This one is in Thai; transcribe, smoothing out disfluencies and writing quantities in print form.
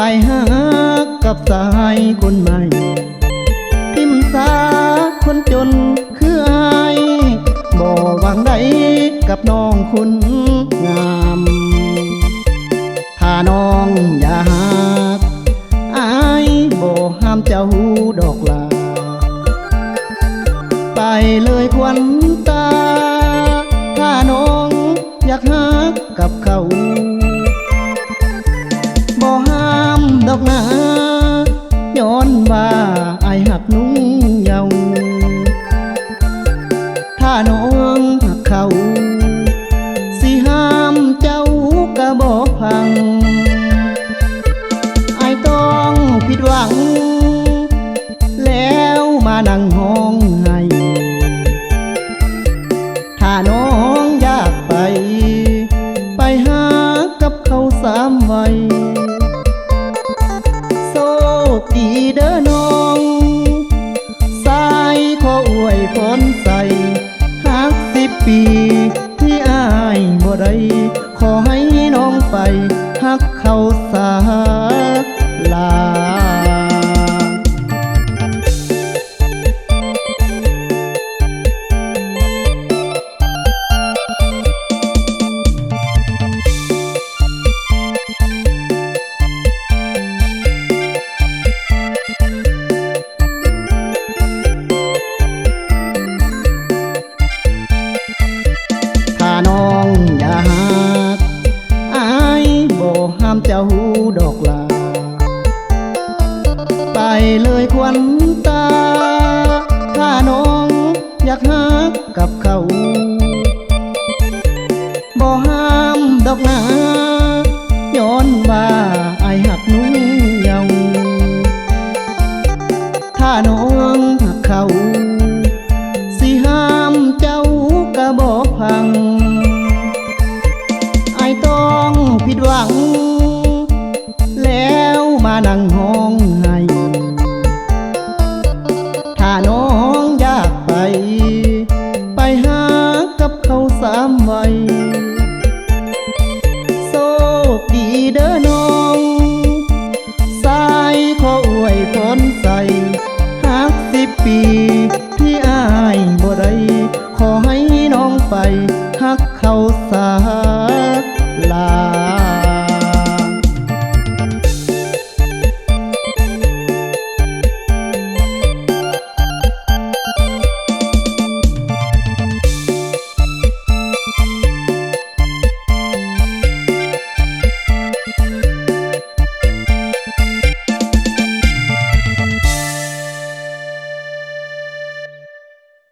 ไปหากับสายคนใหม่ทิมสาคนจนคืออายบ่หวังใดกับน้องคุณงามถ้าน้องอย่าหักอายบ่ห้ามเจ้าดอกลาไปเลยควันตาถ้าน้องอยากหักกับเขาบ่ห้ามดอกนาย้อนว่าอายหักนุ่งเยาว์ถ้าน้องหักเขาสิห้ามเจ้ากะบ่พังอายต้องผิดหวังแล้วมานั่งห้องไห้ถ้าน้องอยากไปหากับเขาสามวัยโชคดีเด้อน้องสายขออวยพรใส่หัก10 ปีที่อายบ่ได้ขอให้น้องไปหักเขาสาลาถ้าน้องอย่าหักอายบ่ห้ามเจ้าดอกลาไปเลยควัน